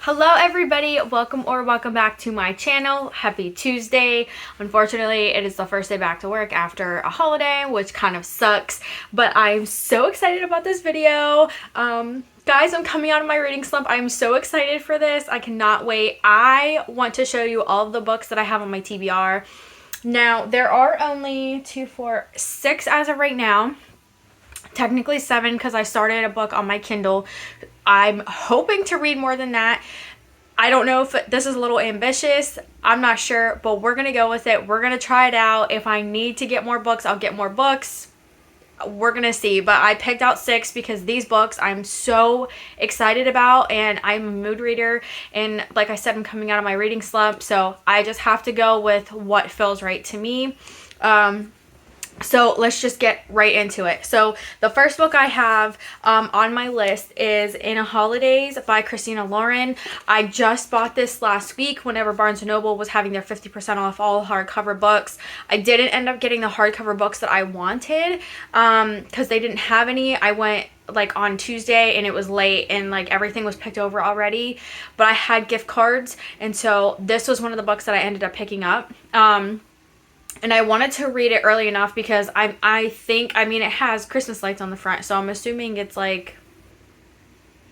Hello everybody, welcome back to my channel. Happy Tuesday. Unfortunately, it is the first day back to work after a holiday, which kind of sucks, but I'm so excited about this video. Guys, I'm coming out of my reading slump. I'm so excited for this. I cannot wait. I want to show you all of the books that I have on my TBR. Now, there are only 6 as of right now. Technically 7 because I started a book on my Kindle. I'm hoping to read more than that. I don't know if this is a little ambitious. I'm not sure, but we're going to go with it. We're going to try it out. If I need to get more books, I'll get more books. We're going to see. But I picked out 6 because these books I'm so excited about, and I'm a mood reader. And like I said, I'm coming out of my reading slump, so I just have to go with what feels right to me. So let's just get right into it. So the first book I have on my list is In a Holidays by Christina Lauren. I just bought this last week whenever Barnes & Noble was having their 50% off all hardcover books. I didn't end up getting the hardcover books that I wanted because they didn't have any. I went like on Tuesday and it was late and like everything was picked over already, but I had gift cards, and so this was one of the books that I ended up picking up. And I wanted to read it early enough because I think it has Christmas lights on the front, so I'm assuming it's like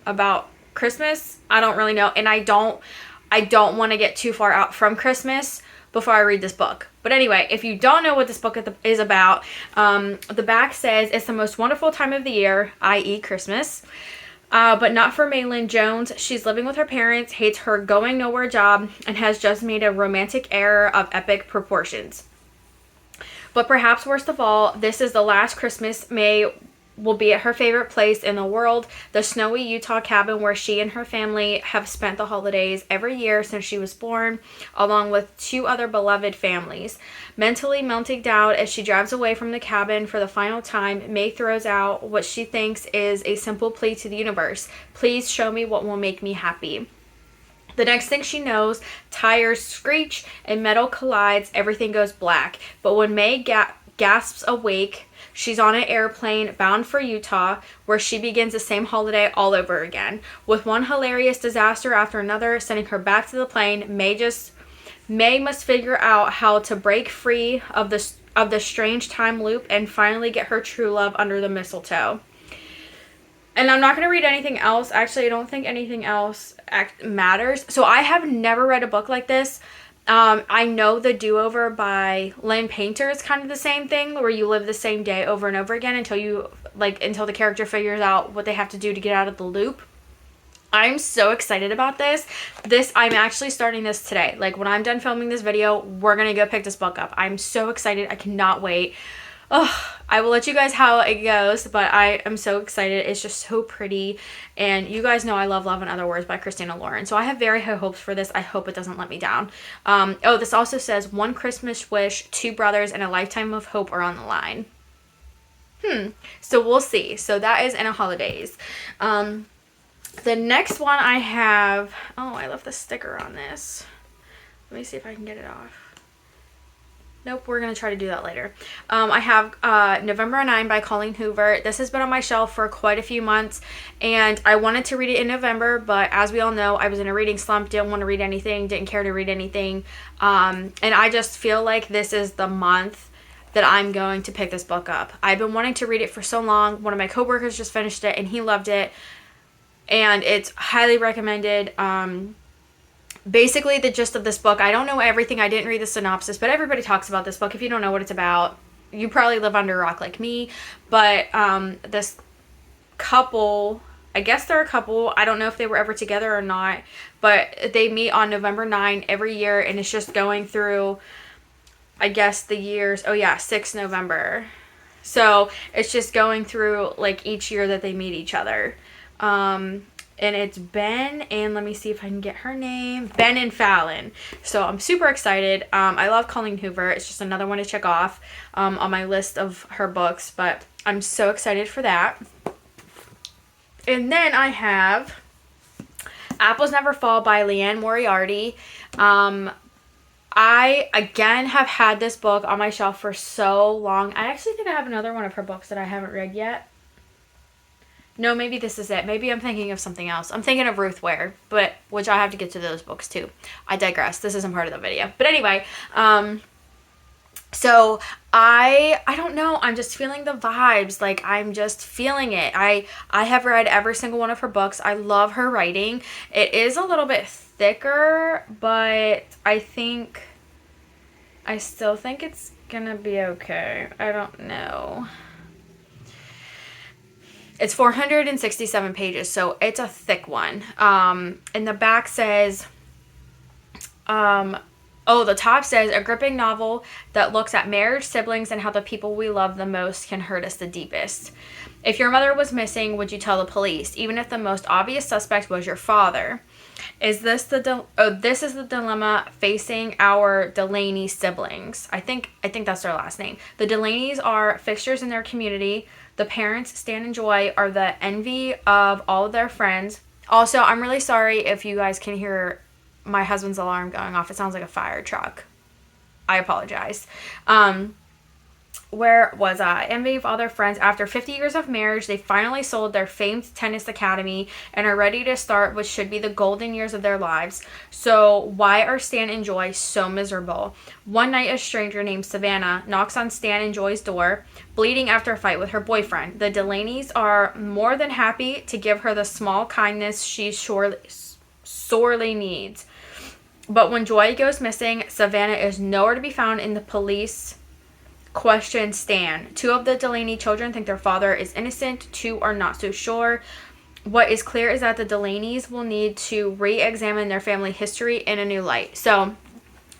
about Christmas. I don't really know, and I don't want to get too far out from Christmas before I read this book. But anyway, if you don't know what this book is about, the back says it's the most wonderful time of the year, i.e. Christmas. But not for Maylin Jones. She's living with her parents, hates her going nowhere job, and has just made a romantic error of epic proportions. But perhaps worst of all, this is the last Christmas May will be at her favorite place in the world, the snowy Utah cabin where she and her family have spent the holidays every year since she was born, along with 2 other beloved families. Mentally melting down as she drives away from the cabin for the final time, May throws out what she thinks is a simple plea to the universe. Please show me what will make me happy. The next thing she knows, tires screech and metal collides, everything goes black. But when May gasps awake, she's on an airplane bound for Utah, where she begins the same holiday all over again. With one hilarious disaster after another sending her back to the plane, May must figure out how to break free of the strange time loop and finally get her true love under the mistletoe. And I'm not going to read anything else. Actually, I don't think anything else matters. So I have never read a book like this. I know The Do-Over by Lynn Painter is kind of the same thing, where you live the same day over and over again until the character figures out what they have to do to get out of the loop. I'm so excited about this. I'm actually starting this today. Like, when I'm done filming this video, we're going to go pick this book up. I'm so excited. I cannot wait. Oh, I will let you guys how it goes, but I am so excited. It's just so pretty, and you guys know I love Love and Other Words by Christina Lauren, so I have very high hopes for this. I hope it doesn't let me down. This also says 1 Christmas wish, 2 brothers, and a lifetime of hope are on the line. So we'll see. So that is In a Holidays. The next one I have, I left the sticker on this. Let me see if I can get it off. Nope, we're going to try to do that later. I have November 9 by Colleen Hoover. This has been on my shelf for quite a few months, and I wanted to read it in November, but as we all know, I was in a reading slump, didn't want to read anything, didn't care to read anything, and I just feel like this is the month that I'm going to pick this book up. I've been wanting to read it for so long. One of my coworkers just finished it, and he loved it, and it's highly recommended. Basically, the gist of this book, I don't know everything. I didn't read the synopsis, but everybody talks about this book. If you don't know what it's about, you probably live under a rock like me. But this couple, I guess they're a couple. I don't know if they were ever together or not, but they meet on November 9 every year, and it's just going through, I guess, the years. 6 November. So it's just going through like each year that they meet each other. And it's Ben, and let me see if I can get her name. Ben and Fallon. So I'm super excited. I love Colleen Hoover. It's just another one to check off on my list of her books. But I'm so excited for that. And then I have Apples Never Fall by Leanne Moriarty. I, again, have had this book on my shelf for so long. I actually think I have another one of her books that I haven't read yet. No, maybe this is it. Maybe I'm thinking of something else. I'm thinking of Ruth Ware, but which I have to get to those books too. I digress. This isn't part of the video. But anyway, so I don't know. I'm just feeling the vibes. Like, I'm just feeling it. I have read every single one of her books. I love her writing. It is a little bit thicker, but I still think it's gonna be okay. I don't know. It's 467 pages, so it's a thick one. And the back says, the top says, a gripping novel that looks at marriage, siblings, and how the people we love the most can hurt us the deepest. If your mother was missing, would you tell the police, even if the most obvious suspect was your father? Is this this is the dilemma facing our Delaney siblings. I think that's their last name. The Delaneys are fixtures in their community. The parents, Stan and Joy, are the envy of all of their friends. Also, I'm really sorry if you guys can hear my husband's alarm going off. It sounds like a fire truck. I apologize. Where was I? Envy of all their friends. After 50 years of marriage, they finally sold their famed tennis academy and are ready to start what should be the golden years of their lives. So why are Stan and Joy so miserable? One night, a stranger named Savannah knocks on Stan and Joy's door, bleeding after a fight with her boyfriend. The Delaneys are more than happy to give her the small kindness she sorely needs. But when Joy goes missing, Savannah is nowhere to be found, and the police question Stan. Two of the Delaney children think their father is innocent. Two are not so sure. What is clear is that the Delaneys will need to re-examine their family history in a new light. So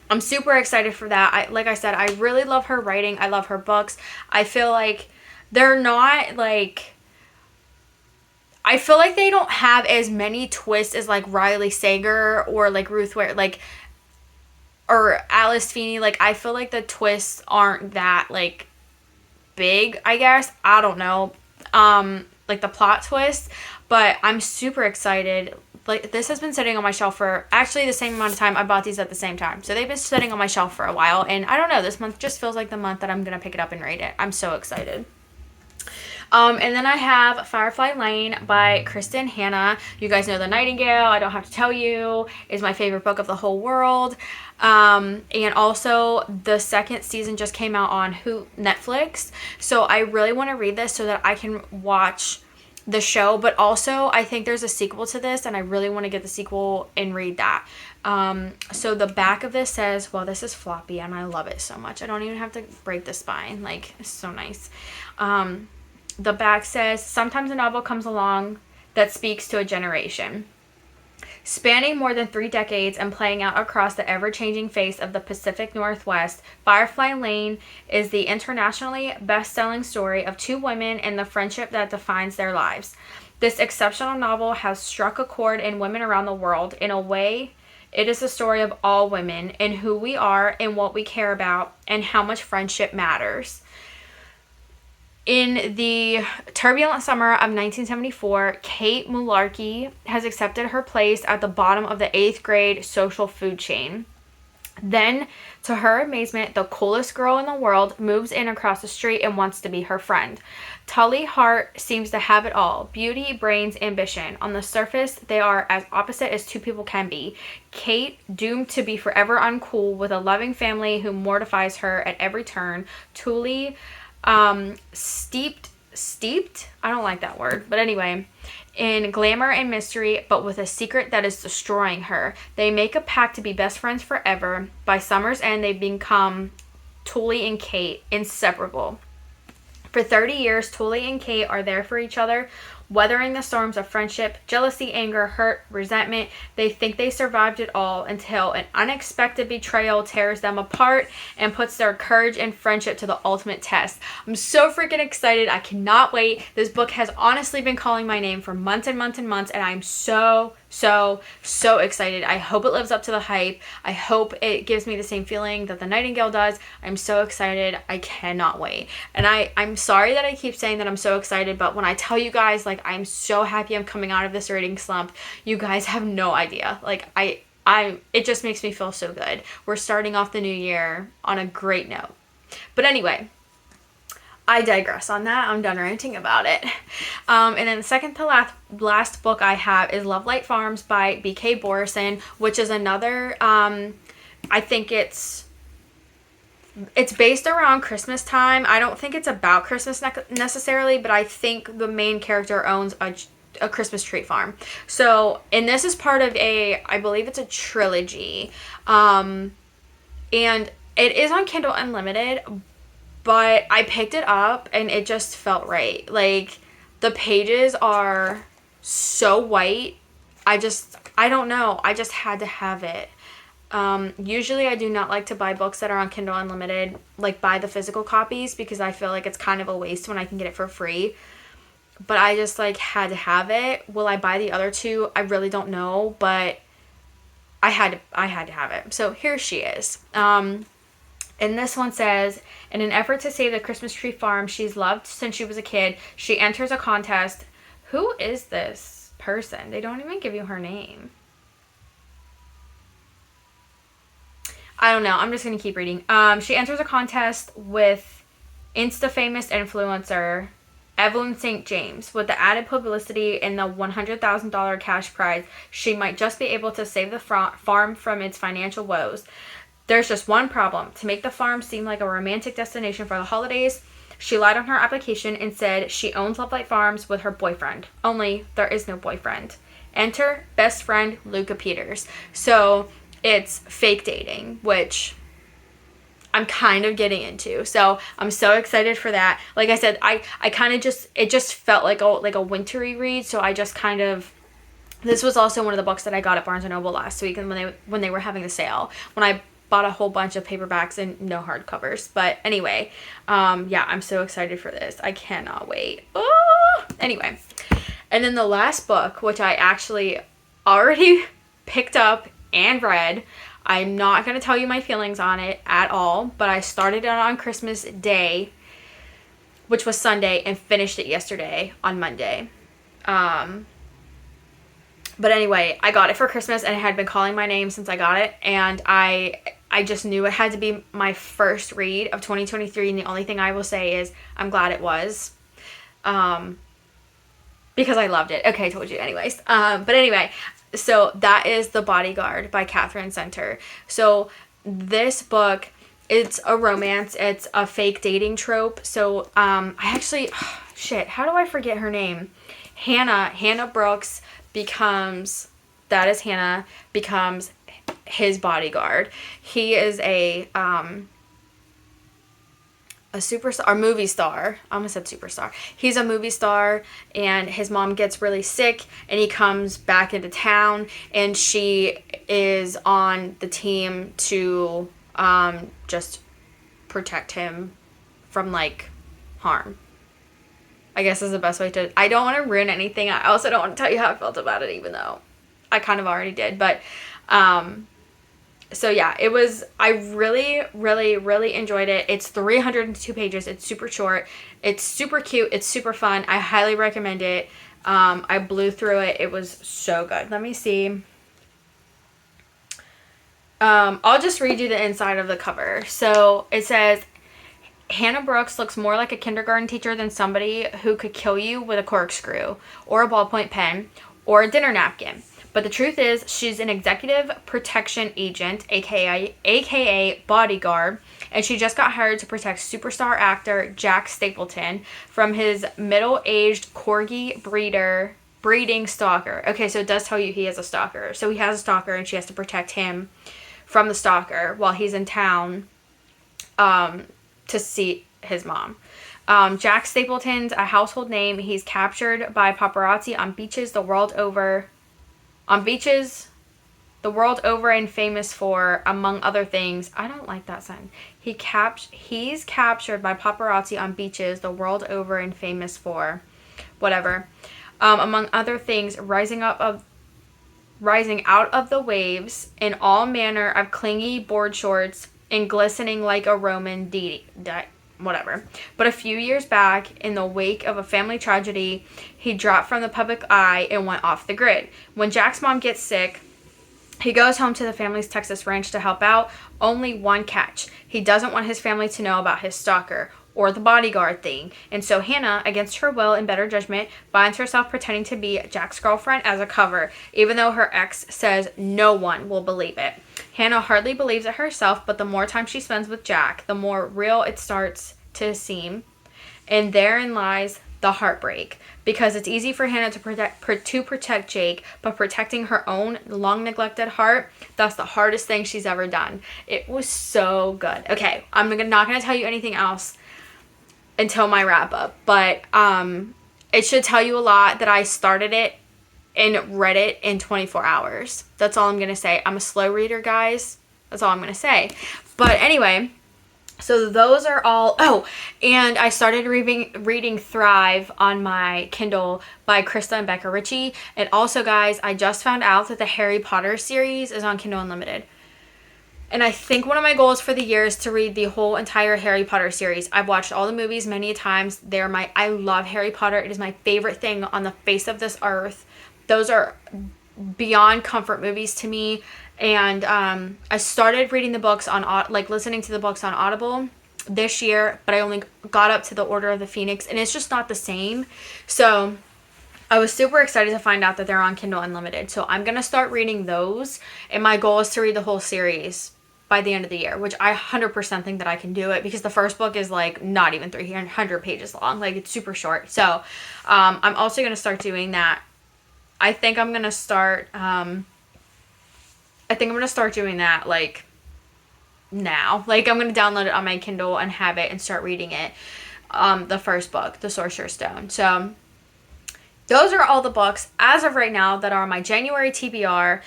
I'm super excited for that. Like I said, I really love her writing. I love her books. I feel like they're not like... I feel like they don't have as many twists as like Riley Sager or like Ruth Ware, like, or Alice Feeney. Like, I feel like the twists aren't that like big, I guess. I don't know. Like the plot twist, but I'm super excited. Like, this has been sitting on my shelf for actually the same amount of time. I bought these at the same time. So they've been sitting on my shelf for a while, and I don't know, this month just feels like the month that I'm going to pick it up and read it. I'm so excited. And then I have Firefly Lane by Kristen Hanna. You guys know The Nightingale, I don't have to tell you, is my favorite book of the whole world. And also the second season just came out on Netflix. So I really want to read this so that I can watch the show, but also I think there's a sequel to this and I really want to get the sequel and read that. So the back of this says, well, this is floppy and I love it so much. I don't even have to break the spine. Like, it's so nice. The back says, sometimes a novel comes along that speaks to a generation. Spanning more than 3 decades and playing out across the ever-changing face of the Pacific Northwest, Firefly Lane is the internationally best-selling story of 2 women and the friendship that defines their lives. This exceptional novel has struck a chord in women around the world. In a way, it is the story of all women and who we are and what we care about and how much friendship matters. In the turbulent summer of 1974, Kate Mularkey has accepted her place at the bottom of the 8th grade social food chain. Then, to her amazement, the coolest girl in the world moves in across the street and wants to be her friend. Tully Hart seems to have it all: beauty, brains, ambition. On the surface, they are as opposite as 2 people can be. Kate, doomed to be forever uncool with a loving family who mortifies her at every turn. Tully, steeped, I don't like that word, but anyway, in glamour and mystery, but with a secret that is destroying her. They make a pact to be best friends forever. By summer's end, they become, Tully and Kate, inseparable. For 30 years, Tully and Kate are there for each other, weathering the storms of friendship, jealousy, anger, hurt, resentment. They think they survived it all until an unexpected betrayal tears them apart and puts their courage and friendship to the ultimate test. I'm so freaking excited. I cannot wait. This book has honestly been calling my name for months and months and months, and I'm so excited. I hope it lives up to the hype. I hope it gives me the same feeling that The Nightingale does. I'm so excited. I cannot wait. And I'm sorry that I keep saying that I'm so excited, but when I tell you guys, like, I'm so happy I'm coming out of this reading slump, you guys have no idea. Like, it just makes me feel so good. We're starting off the new year on a great note. But anyway, I digress on that. I'm done ranting about it. And then the second to last book I have is Love Light Farms by B.K. Borison, which is another, I think it's based around Christmas time. I don't think it's about Christmas necessarily, but I think the main character owns a Christmas tree farm. So, and this is part of I believe it's a trilogy. And it is on Kindle Unlimited, but I picked it up and it just felt right. Like, the pages are so white. I don't know. I just had to have it. Usually I do not like to buy books that are on Kindle Unlimited, like buy the physical copies, because I feel like it's kind of a waste when I can get it for free. But I just like had to have it. Will I buy the other two? I really don't know, but I had to have it. So here she is. And this one says, in an effort to save the Christmas tree farm she's loved since she was a kid, she enters a contest. Who is this person? They don't even give you her name. I don't know. I'm just going to keep reading. She enters a contest with Insta-famous influencer Evelyn St. James. With the added publicity and the $100,000 cash prize, she might just be able to save the farm from its financial woes. There's just one problem. To make the farm seem like a romantic destination for the holidays, she lied on her application and said she owns Love Light Farms with her boyfriend. Only there is no boyfriend. Enter best friend Luca Peters. So it's fake dating, which I'm kind of getting into. So I'm so excited for that. Like I said, I kind of it just felt like a wintry read. So I just kind of, this was also one of the books that I got at Barnes & Noble last week, and when they were having the sale, when I bought a whole bunch of paperbacks and no hardcovers. But anyway, yeah, I'm so excited for this. I cannot wait. Oh! Anyway, and then the last book, which I actually already picked up and read. I'm not going to tell you my feelings on it at all, but I started it on Christmas Day, which was Sunday, and finished it yesterday on Monday. But anyway, I got it for Christmas, and it had been calling my name since I got it, and I just knew it had to be my first read of 2023, and the only thing I will say is I'm glad it was, because I loved it. Okay, I told you anyways. But anyway, so that is The Bodyguard by Catherine Center. So this book, it's a romance. It's a fake dating trope. So I actually, how do I forget her name? Hannah Brooks becomes his bodyguard. He is a superstar, or movie star. I almost said superstar. He's a movie star, and his mom gets really sick, and he comes back into town, and she is on the team to just protect him from like harm, I guess is the best way to. I don't want to ruin anything. I also don't want to tell you how I felt about it, even though I kind of already did. But so yeah, I really, really, really enjoyed it. It's 302 pages. It's super short. It's super cute. It's super fun. I highly recommend it. I blew through it. It was so good. Let me see. I'll just read you the inside of the cover. So it says, Hannah Brooks looks more like a kindergarten teacher than somebody who could kill you with a corkscrew or a ballpoint pen or a dinner napkin. But the truth is, she's an executive protection agent, aka bodyguard, and she just got hired to protect superstar actor Jack Stapleton from his middle-aged corgi breeding stalker. Okay, so it does tell you he has a stalker. So he has a stalker, and she has to protect him from the stalker while he's in town to see his mom. Jack Stapleton's a household name. He's captured by paparazzi on beaches the world over, and famous for, among other things, I don't like that sentence. He's captured by paparazzi on beaches the world over and famous for, whatever. Among other things, rising out of the waves in all manner of clingy board shorts and glistening like a Roman deity. Whatever. But a few years back, in the wake of a family tragedy, he dropped from the public eye and went off the grid. When Jack's mom gets sick, he goes home to the family's Texas ranch to help out. Only one catch. He doesn't want his family to know about his stalker, or the bodyguard thing. And so Hannah, against her will and better judgment, finds herself pretending to be Jack's girlfriend as a cover, even though her ex says no one will believe it. Hannah hardly believes it herself, but the more time she spends with Jack, the more real it starts to seem. And therein lies the heartbreak, because it's easy for Hannah to protect Jake, but protecting her own long neglected heart, that's the hardest thing she's ever done. It was so good. Okay, I'm not going to tell you anything else until my wrap up, but it should tell you a lot that I started it and read it in 24 hours. That's all I'm going to say. I'm a slow reader, guys. That's all I'm going to say. But anyway, so those are all. Oh, and I started reading Thrive on my Kindle by Krista and Becca Ritchie. And also, guys, I just found out that the Harry Potter series is on Kindle Unlimited. And I think one of my goals for the year is to read the whole entire Harry Potter series. I've watched all the movies many times. I love Harry Potter. It is my favorite thing on the face of this earth. Those are beyond comfort movies to me. And I started reading the books listening to the books on Audible this year, but I only got up to the Order of the Phoenix, and it's just not the same. So I was super excited to find out that they're on Kindle Unlimited. So I'm going to start reading those, and my goal is to read the whole series by the end of the year, which I 100% think that I can do it, because the first book is like not even 300 pages long. Like, it's super short. So I'm also going to start doing that. I think I'm going to start doing that like now. Like, I'm going to download it on my Kindle and have it and start reading it. The first book, The Sorcerer's Stone. So those are all the books as of right now that are my January TBR.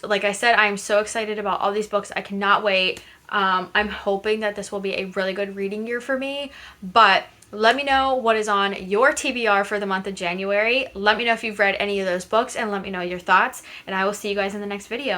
Like I said, I am so excited about all these books. I cannot wait. I'm hoping that this will be a really good reading year for me, but let me know what is on your TBR for the month of January. Let me know if you've read any of those books, and let me know your thoughts, and I will see you guys in the next video.